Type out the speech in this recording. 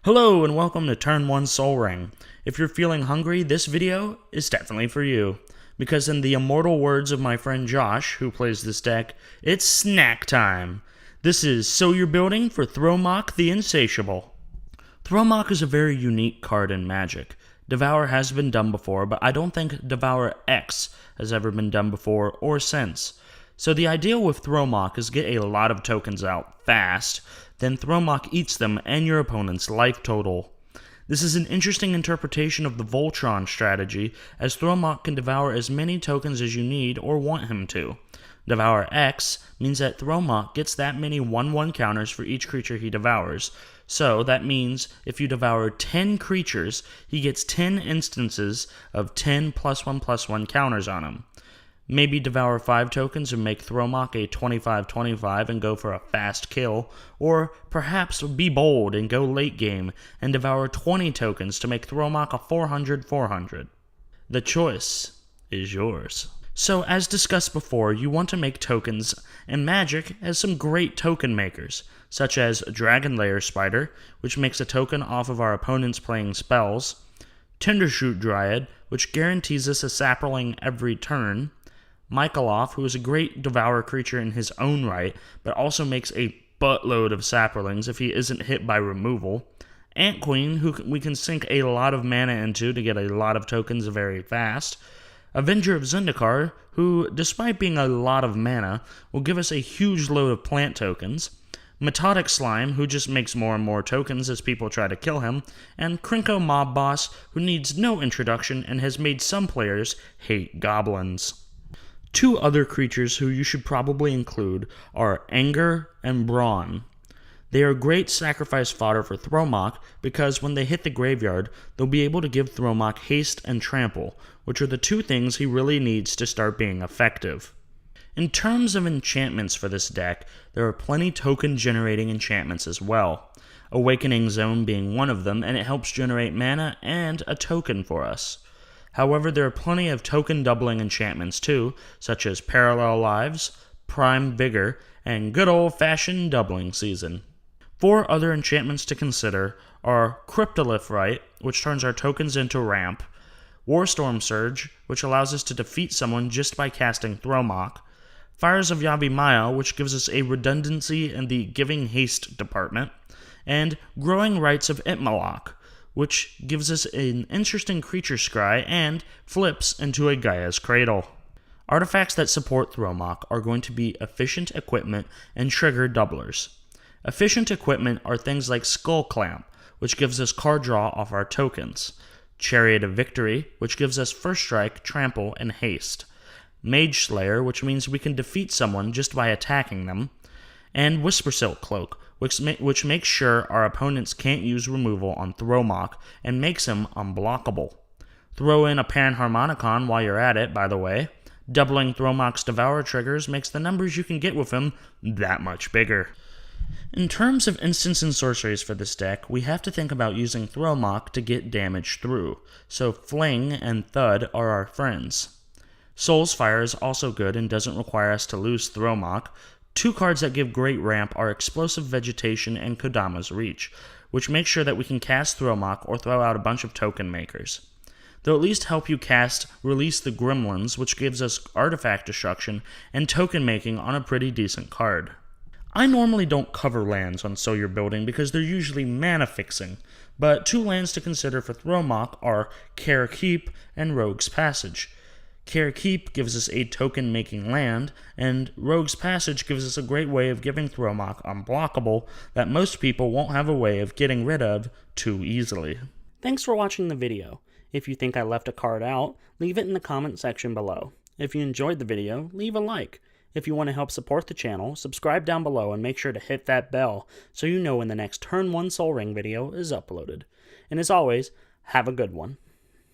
Hello and welcome to Turn 1 Soul Ring. If you're feeling hungry, this video is definitely for you. Because in the immortal words of my friend Josh, who plays this deck, it's snack time. This is So You're Building for Thromok the Insatiable. Thromok is a very unique card in Magic. Devour has been done before, but I don't think Devour X has ever been done before or since. So the idea with Thromok is get a lot of tokens out fast, then Thromok eats them and your opponent's life total. This is an interesting interpretation of the Voltron strategy, as Thromok can devour as many tokens as you need or want him to. Devour X means that Thromok gets that many 1/1 counters for each creature he devours. So that means if you devour 10 creatures, he gets 10 instances of 10 +1/+1 counters on him. Maybe devour 5 tokens and make Thromok a 25/25 and go for a fast kill, or perhaps be bold and go late game and devour 20 tokens to make Thromok a 400/400. The choice is yours. So as discussed before, you want to make tokens, and Magic has some great token makers, such as Dragon Lair Spider, which makes a token off of our opponents playing spells, Tindershoot Dryad, which guarantees us a sapling every turn, Michaeloff, who is a great devour creature in his own right, but also makes a buttload of saplings if he isn't hit by removal, Ant Queen, who we can sink a lot of mana into to get a lot of tokens very fast, Avenger of Zendikar, who, despite being a lot of mana, will give us a huge load of plant tokens, Metotic Slime, who just makes more and more tokens as people try to kill him, and Krinko Mob Boss, who needs no introduction and has made some players hate goblins. Two other creatures who you should probably include are Anger and Brawn. They are great sacrifice fodder for Thromok because when they hit the graveyard, they'll be able to give Thromok haste and trample, which are the two things he really needs to start being effective. In terms of enchantments for this deck, there are plenty token-generating enchantments as well, Awakening Zone being one of them, and it helps generate mana and a token for us. However, there are plenty of token-doubling enchantments too, such as Parallel Lives, Prime Vigor, and good old-fashioned Doubling Season. 4 other enchantments to consider are Cryptolith Rite, which turns our tokens into ramp, Warstorm Surge, which allows us to defeat someone just by casting Thromok, Fires of Yavimaya, which gives us a redundancy in the Giving Haste department, and Growing Rites of Itmalok, which gives us an interesting creature scry and flips into a Gaia's Cradle. Artifacts that support Thromok are going to be efficient equipment and trigger doublers. Efficient equipment are things like Skull Clamp, which gives us card draw off our tokens, Chariot of Victory, which gives us First Strike, Trample, and Haste, Mage Slayer, which means we can defeat someone just by attacking them, and Whisper Silk Cloak, which makes sure our opponents can't use removal on Thromok and makes him unblockable. Throw in a Panharmonicon while you're at it, by the way. Doubling Thromok's Devour triggers makes the numbers you can get with him that much bigger. In terms of instants and sorceries for this deck, we have to think about using Thromok to get damage through, so Fling and Thud are our friends. Soul's Fire is also good and doesn't require us to lose Thromok. 2 cards that give great ramp are Explosive Vegetation and Kodama's Reach, which makes sure that we can cast Thromok or throw out a bunch of token makers. They'll at least help you cast Release the Gremlins, which gives us artifact destruction and token making on a pretty decent card. I normally don't cover lands on So You're Building because they're usually mana fixing, but 2 lands to consider for Thromok are Care Keep and Rogue's Passage. Care Keep gives us a token-making land, and Rogue's Passage gives us a great way of giving Thromok unblockable that most people won't have a way of getting rid of too easily. Thanks for watching the video. If you think I left a card out, leave it in the comment section below. If you enjoyed the video, leave a like. If you want to help support the channel, subscribe down below and make sure to hit that bell so you know when the next Turn 1 Soul Ring video is uploaded. And as always, have a good one.